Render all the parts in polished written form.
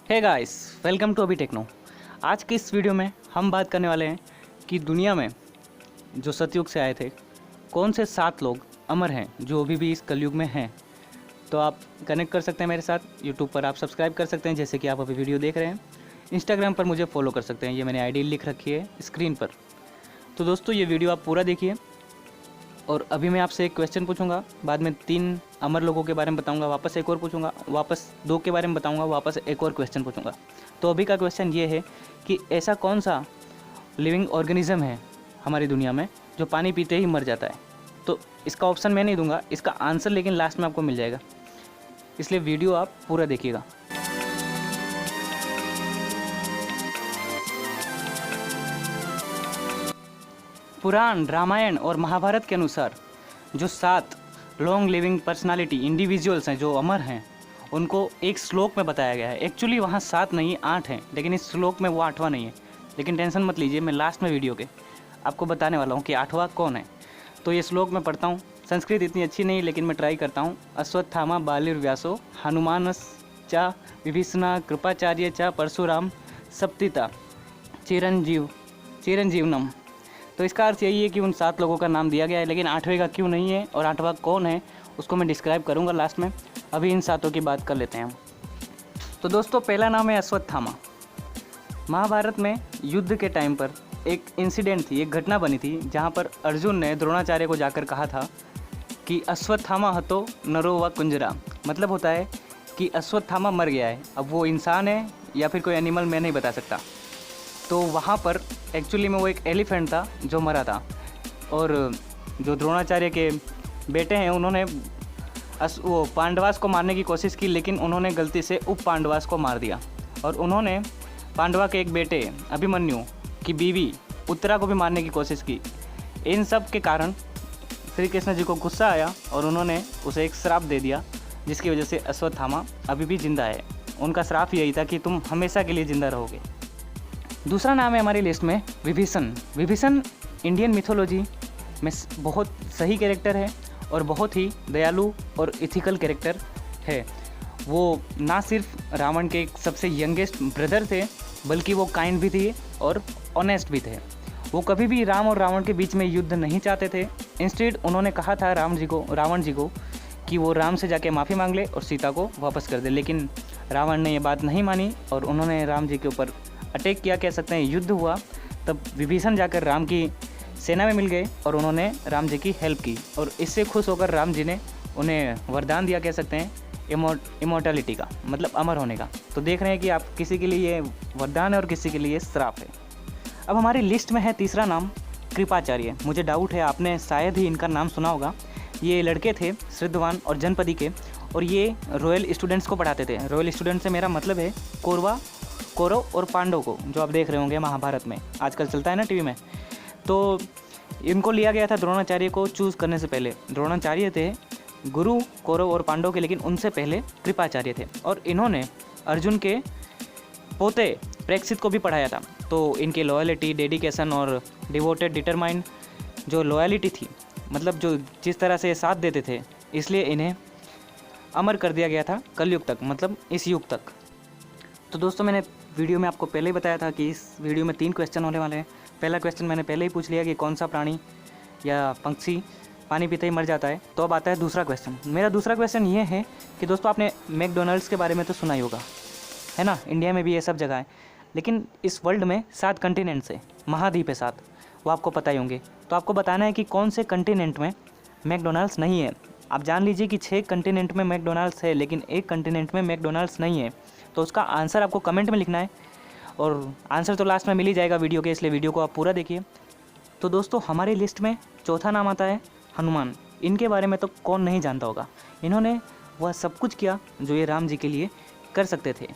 Hey guys, welcome to अभी techno. आज की इस वीडियो में हम बात करने वाले हैं कि दुनिया में जो सतयुग से आए थे कौन से 7 लोग अमर हैं जो अभी भी इस कलयुग में हैं। तो आप कनेक्ट कर सकते हैं मेरे साथ। यूट्यूब पर आप सब्सक्राइब कर सकते हैं जैसे कि आप अभी वीडियो देख रहे हैं। इंस्टाग्राम पर मुझे फॉलो कर सकते हैं, ये मैंने आईडी लिख रखी है स्क्रीन पर। तो दोस्तों ये वीडियो आप पूरा देखिए। और अभी मैं आपसे एक क्वेश्चन पूछूंगा, बाद में 3 अमर लोगों के बारे में बताऊंगा, वापस एक और पूछूंगा, वापस 2 के बारे में बताऊंगा, वापस एक और क्वेश्चन पूछूंगा। तो अभी का क्वेश्चन ये है कि ऐसा कौन सा लिविंग ऑर्गेनिज्म है हमारी दुनिया में जो पानी पीते ही मर जाता है। तो इसका ऑप्शन मैं नहीं दूंगा, इसका आंसर लेकिन लास्ट में आपको मिल जाएगा, इसलिए वीडियो आप पूरा देखिएगा। पुराण, रामायण और महाभारत के अनुसार जो 7 लॉन्ग लिविंग पर्सनालिटी इंडिविजुअल्स हैं जो अमर हैं, उनको एक श्लोक में बताया गया है। एक्चुअली वहाँ 7 नहीं 8 हैं, लेकिन इस श्लोक में वो 8वां नहीं है। लेकिन टेंशन मत लीजिए, मैं लास्ट में वीडियो के आपको बताने वाला हूँ कि 8वां कौन है। तो ये श्लोक मैं पढ़ता हूँ। संस्कृत इतनी अच्छी नहीं, लेकिन मैं ट्राई करता हूँ। अश्वत्थामा बालिर्व्यासो हनुमानश्च विभीषण कृपाचार्य च परशुराम सप्तिता चिरंजीवनम। तो इसका अर्थ यही है कि उन 7 लोगों का नाम दिया गया है, लेकिन 8वें का क्यों नहीं है और 8वां कौन है उसको मैं डिस्क्राइब करूंगा लास्ट में। अभी इन 7 की बात कर लेते हैं हम। तो दोस्तों पहला नाम है अश्वत्थामा। महाभारत में युद्ध के टाइम पर एक इंसिडेंट थी, एक घटना बनी थी जहां पर अर्जुन ने द्रोणाचार्य को जाकर कहा था कि अश्वत्थामा हतो नरो व कुंजरा। मतलब होता है कि अश्वत्थामा मर गया है। अब वो इंसान है या फिर कोई एनिमल मैं नहीं बता सकता। तो वहाँ पर एक्चुअली में वो एक एलिफेंट था जो मरा था, और जो द्रोणाचार्य के बेटे हैं उन्होंने वो पांडवास को मारने की कोशिश की, लेकिन उन्होंने गलती से उप पांडवास को मार दिया। और उन्होंने पांडवा के एक बेटे अभिमन्यु की बीवी उत्तरा को भी मारने की कोशिश की। इन सब के कारण श्री कृष्ण जी को गुस्सा आया और उन्होंने उसे एक श्राप दे दिया, जिसकी वजह से अश्वत्थामा अभी भी जिंदा है। उनका श्राप यही था कि तुम हमेशा के लिए ज़िंदा रहोगे। दूसरा नाम है हमारी लिस्ट में विभीषण। विभीषण इंडियन मिथोलॉजी में बहुत सही कैरेक्टर है और बहुत ही दयालु और इथिकल कैरेक्टर है। वो ना सिर्फ रावण के सबसे यंगेस्ट ब्रदर थे, बल्कि वो काइंड भी थे और ऑनेस्ट भी थे। वो कभी भी राम और रावण के बीच में युद्ध नहीं चाहते थे। इंस्टेड उन्होंने कहा था रावण जी को कि वो राम से जाके माफ़ी मांग ले और सीता को वापस कर दे, लेकिन रावण ने ये बात नहीं मानी और उन्होंने राम जी के ऊपर अटैक किया, कह सकते हैं युद्ध हुआ। तब विभीषण जाकर राम की सेना में मिल गए और उन्होंने राम जी की हेल्प की, और इससे खुश होकर राम जी ने उन्हें वरदान दिया, कह सकते हैं इमोर्टैलिटी का, मतलब अमर होने का। तो देख रहे हैं कि आप किसी के लिए ये वरदान है और किसी के लिए ये श्राप है। अब हमारी लिस्ट में है तीसरा नाम कृपाचार्य। मुझे डाउट है आपने शायद ही इनका नाम सुना होगा। ये लड़के थे श्रद्धवान और जनपदी के, और ये रॉयल स्टूडेंट्स को पढ़ाते थे। रॉयल स्टूडेंट से मेरा मतलब है कौरव और पांडव को, जो आप देख रहे होंगे महाभारत में आजकल चलता है ना टीवी में। तो इनको लिया गया था द्रोणाचार्य को चूज़ करने से पहले। द्रोणाचार्य थे गुरु कौरव और पांडव के, लेकिन उनसे पहले कृपाचार्य थे, और इन्होंने अर्जुन के पोते प्रेक्षित को भी पढ़ाया था। तो इनकी लॉयलिटी, डेडिकेशन और डिवोटेड डिटरमाइंड जो लॉयलिटी थी, मतलब जो जिस तरह से साथ देते थे, इसलिए इन्हें अमर कर दिया गया था कलयुग तक, मतलब इस युग तक। तो दोस्तों मैंने वीडियो में आपको पहले ही बताया था कि इस वीडियो में 3 क्वेश्चन होने वाले हैं। पहला क्वेश्चन मैंने पहले ही पूछ लिया कि कौन सा प्राणी या पंछी पानी पीते ही मर जाता है। तो अब आता है दूसरा क्वेश्चन। मेरा दूसरा क्वेश्चन ये है कि दोस्तों आपने मैकडोनल्ड्स के बारे में तो सुना ही होगा, है ना। इंडिया में भी ये सब जगह है, लेकिन इस वर्ल्ड में 7 कंटिनेंट्स है, महाद्वीप है 7, वो आपको पता ही होंगे। तो आपको बताना है कि कौन से कंटिनेंट में मैकडोनल्ड्स नहीं है। आप जान लीजिए कि 6 कंटिनेंट में मैकडोनल्ड्स है, लेकिन एक कंटिनेंट में मैकडोनल्ड्स नहीं है। तो उसका आंसर आपको कमेंट में लिखना है, और आंसर तो लास्ट में मिल ही जाएगा वीडियो के, इसलिए वीडियो को आप पूरा देखिए। तो दोस्तों हमारी लिस्ट में चौथा नाम आता है हनुमान। इनके बारे में तो कौन नहीं जानता होगा। इन्होंने वह सब कुछ किया जो ये राम जी के लिए कर सकते थे।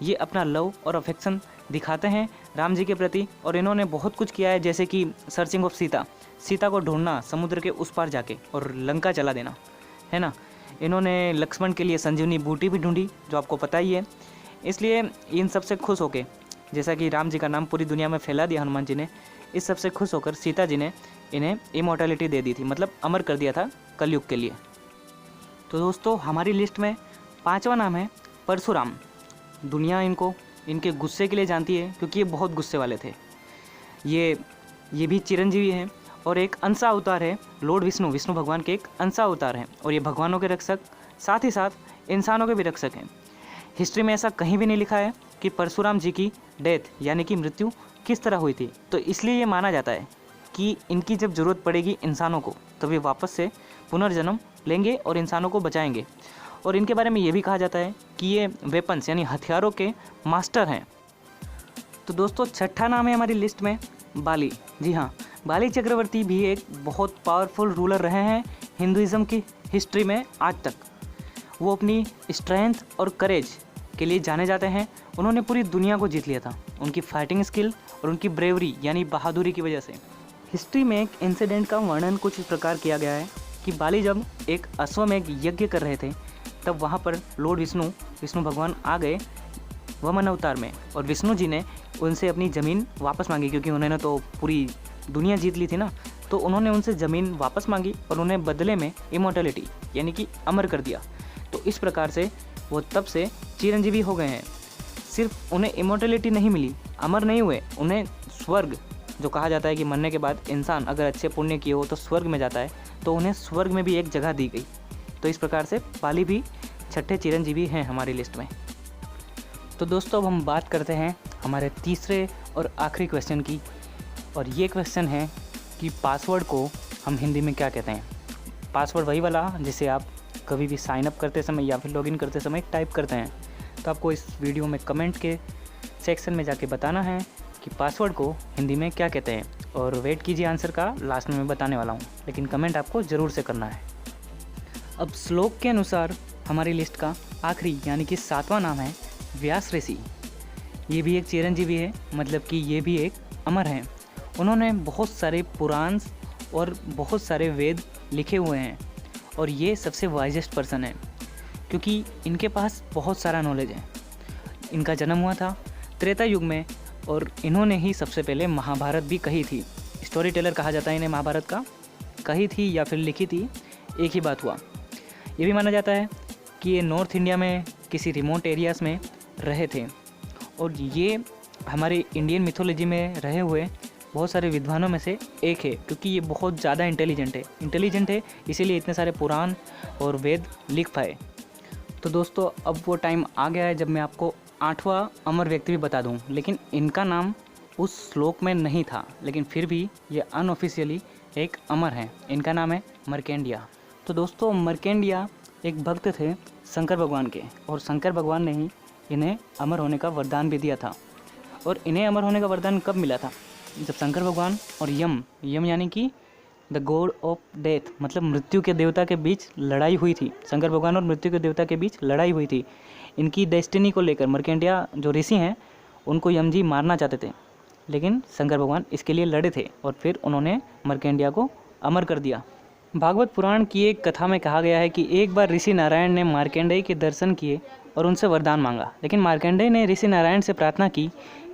ये अपना लव और अफेक्शन दिखाते हैं राम जी के प्रति, और इन्होंने बहुत कुछ किया है, जैसे कि सर्चिंग ऑफ सीता को ढूंढना समुद्र के उस पार जाके और लंका चला देना, है ना। इन्होंने लक्ष्मण के लिए संजीवनी बूटी भी ढूंढी, जो आपको पता ही है। इसलिए इन सब से खुश होकर, जैसा कि राम जी का नाम पूरी दुनिया में फैला दिया हनुमान जी ने, इस सब से खुश होकर सीता जी ने इन्हें इमोर्टैलिटी दे दी थी, मतलब अमर कर दिया था कलयुग के लिए। तो दोस्तों हमारी लिस्ट में 5वां नाम है परशुराम। दुनिया इनको इनके गुस्से के लिए जानती है, क्योंकि ये बहुत गुस्से वाले थे। ये भी चिरंजीवी हैं और एक अंशा अवतार है। लॉर्ड विष्णु भगवान के एक अंशा अवतार हैं और ये भगवानों के रक्षक, साथ ही साथ इंसानों के भी रक्षक हैं। हिस्ट्री में ऐसा कहीं भी नहीं लिखा है कि परशुराम जी की डेथ यानी कि मृत्यु किस तरह हुई थी, तो इसलिए ये माना जाता है कि इनकी जब ज़रूरत पड़ेगी इंसानों को तो वे वापस से पुनर्जन्म लेंगे और इंसानों को बचाएंगे। और इनके बारे में ये भी कहा जाता है कि ये वेपन्स यानी हथियारों के मास्टर हैं। तो दोस्तों, छठा नाम है हमारी लिस्ट में बाली। जी हाँ, बाली चक्रवर्ती भी एक बहुत पावरफुल रूलर रहे हैं हिंदुज़म की हिस्ट्री में आज तक। वो अपनी स्ट्रेंथ और करेज के लिए जाने जाते हैं। उन्होंने पूरी दुनिया को जीत लिया था उनकी फाइटिंग स्किल और उनकी ब्रेवरी यानी बहादुरी की वजह से। हिस्ट्री में एक इंसिडेंट का वर्णन कुछ इस प्रकार किया गया है कि बाली जब एक अश्वमेघ यज्ञ कर रहे थे तब वहाँ पर लॉर्ड विष्णु भगवान आ गए वामन अवतार में, और विष्णु जी ने उनसे अपनी ज़मीन वापस मांगी, क्योंकि उन्होंने तो पूरी दुनिया जीत ली थी ना। तो उन्होंने उनसे ज़मीन वापस मांगी और उन्हें बदले में इमोर्टलिटी यानी कि अमर कर दिया। तो इस प्रकार से वो तब से चिरंजीवी हो गए हैं। सिर्फ उन्हें इमोर्टलिटी नहीं मिली, अमर नहीं हुए, उन्हें स्वर्ग, जो कहा जाता है कि मरने के बाद इंसान अगर अच्छे पुण्य किए हो तो स्वर्ग में जाता है, तो उन्हें स्वर्ग में भी एक जगह दी गई। तो इस प्रकार से बाली भी छठे चिरंजीवी हैं हमारी लिस्ट में। तो दोस्तों, अब हम बात करते हैं हमारे तीसरे और आखिरी क्वेश्चन की, और ये क्वेश्चन है कि पासवर्ड को हम हिंदी में क्या कहते हैं। पासवर्ड वही वाला जिसे आप कभी भी साइन अप करते समय या फिर लॉगिन करते समय टाइप करते हैं। तो आपको इस वीडियो में कमेंट के सेक्शन में जाके बताना है कि पासवर्ड को हिंदी में क्या कहते हैं, और वेट कीजिए आंसर का, लास्ट में मैं बताने वाला हूँ, लेकिन कमेंट आपको ज़रूर से करना है। अब श्लोक के अनुसार हमारी लिस्ट का आखिरी यानी कि 7वां नाम है व्यास ऋषि। ये भी एक चिरंजीवी है, मतलब कि ये भी एक अमर हैं। उन्होंने बहुत सारे पुराण और बहुत सारे वेद लिखे हुए हैं, और ये सबसे वाइजेस्ट पर्सन है क्योंकि इनके पास बहुत सारा नॉलेज है। इनका जन्म हुआ था त्रेता युग में, और इन्होंने ही सबसे पहले महाभारत भी कही थी। स्टोरी टेलर कहा जाता है इन्हें महाभारत का। कही थी या फिर लिखी थी, एक ही बात हुआ। ये भी माना जाता है कि ये नॉर्थ इंडिया में किसी रिमोट एरियाज़ में रहे थे, और ये हमारे इंडियन मिथोलॉजी में रहे हुए बहुत सारे विद्वानों में से एक है, क्योंकि ये बहुत ज़्यादा इंटेलिजेंट है, इसीलिए इतने सारे पुराण और वेद लिख पाए। तो दोस्तों, अब वो टाइम आ गया है जब मैं आपको 8वां अमर व्यक्ति भी बता दूं, लेकिन इनका नाम उस श्लोक में नहीं था, लेकिन फिर भी ये अनऑफिशियली एक अमर हैं। इनका नाम है मार्कंडेय। तो दोस्तों, मार्कंडेय एक भक्त थे शंकर भगवान के, और शंकर भगवान ने ही इन्हें अमर होने का वरदान भी दिया था। और इन्हें अमर होने का वरदान कब मिला था? जब शंकर भगवान और यम यानी कि द गॉड ऑफ डेथ, मतलब मृत्यु के देवता के बीच लड़ाई हुई थी। शंकर भगवान और मृत्यु के देवता के बीच लड़ाई हुई थी। इनकी डेस्टिनी को लेकर मार्कंडेय जो ऋषि हैं उनको यम जी मारना चाहते थे, लेकिन शंकर भगवान इसके लिए लड़े थे, और फिर उन्होंने मार्कंडेय को अमर कर दिया। भागवत पुराण की एक कथा में कहा गया है कि एक बार ऋषि नारायण ने मार्कंडेय के दर्शन किए और उनसे वरदान मांगा, लेकिन मार्कंडेय ने ऋषि नारायण से प्रार्थना की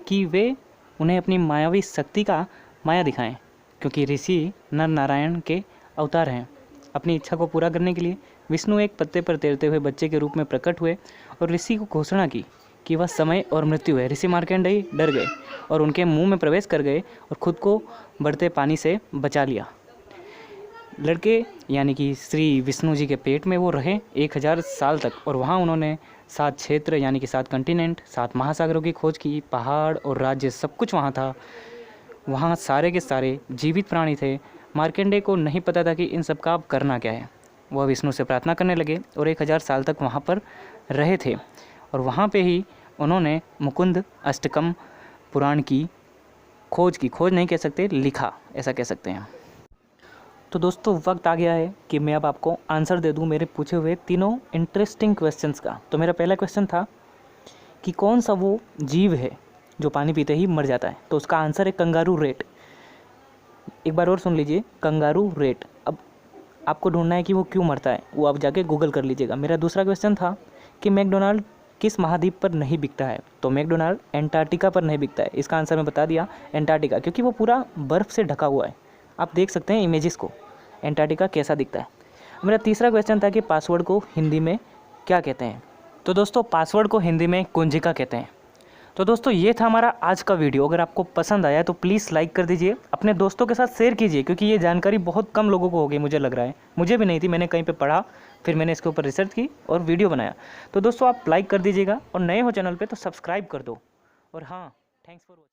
कि वे उन्हें अपनी मायावी शक्ति का माया दिखाएं, क्योंकि ऋषि नर नारायण के अवतार हैं। अपनी इच्छा को पूरा करने के लिए विष्णु एक पत्ते पर तैरते हुए बच्चे के रूप में प्रकट हुए और ऋषि को घोषणा की कि वह समय और मृत्यु है। ऋषि मार्कंडेय डर गए और उनके मुंह में प्रवेश कर गए और खुद को बढ़ते पानी से बचा लिया। लड़के यानी कि श्री विष्णु जी के पेट में वो रहे 1000 साल तक, और वहाँ उन्होंने 7 क्षेत्र यानी कि 7 कंटिनेंट, 7 महासागरों की खोज की। पहाड़ और राज्य सब कुछ वहाँ था। वहाँ सारे के सारे जीवित प्राणी थे। मार्कंडेय को नहीं पता था कि इन सब का अब करना क्या है। वह विष्णु से प्रार्थना करने लगे और 1000 साल तक वहाँ पर रहे थे, और वहाँ पे ही उन्होंने मुकुंद अष्टकम पुराण की खोज नहीं कह सकते, लिखा, ऐसा कह सकते हैं। तो दोस्तों, वक्त आ गया है कि मैं अब आपको आंसर दे दूं मेरे पूछे हुए तीनों इंटरेस्टिंग क्वेश्चंस का। तो मेरा पहला क्वेश्चन था कि कौन सा वो जीव है जो पानी पीते ही मर जाता है? तो उसका आंसर है कंगारू रेट। एक बार और सुन लीजिए, कंगारू रेट। अब आपको ढूंढना है कि वो क्यों मरता है, वो आप जाके गूगल कर लीजिएगा। मेरा दूसरा क्वेश्चन था कि मैकडोनाल्ड किस महाद्वीप पर नहीं बिकता है? तो मैकडोनाल्ड एंटार्क्टिका पर नहीं बिकता है। इसका आंसर मैं बता दिया, एंटार्क्टिका, क्योंकि वो पूरा बर्फ़ से ढका हुआ है। आप देख सकते हैं इमेजेस को, एंटार्क्टिका कैसा दिखता है। मेरा तीसरा क्वेश्चन था कि पासवर्ड को हिंदी में क्या कहते हैं? तो दोस्तों पासवर्ड को हिंदी में कुंजिका कहते हैं। तो दोस्तों ये था हमारा आज का वीडियो। अगर आपको पसंद आया तो प्लीज़ लाइक कर दीजिए, अपने दोस्तों के साथ शेयर कीजिए, क्योंकि ये जानकारी बहुत कम लोगों को होगी मुझे लग रहा है। मुझे भी नहीं थी, मैंने कहीं पे पढ़ा, फिर मैंने इसके ऊपर रिसर्च की और वीडियो बनाया। तो दोस्तों आप लाइक कर दीजिएगा और नए हो चैनल पे तो सब्सक्राइब कर दो। और हाँ, थैंक्स फॉर वॉचिंग।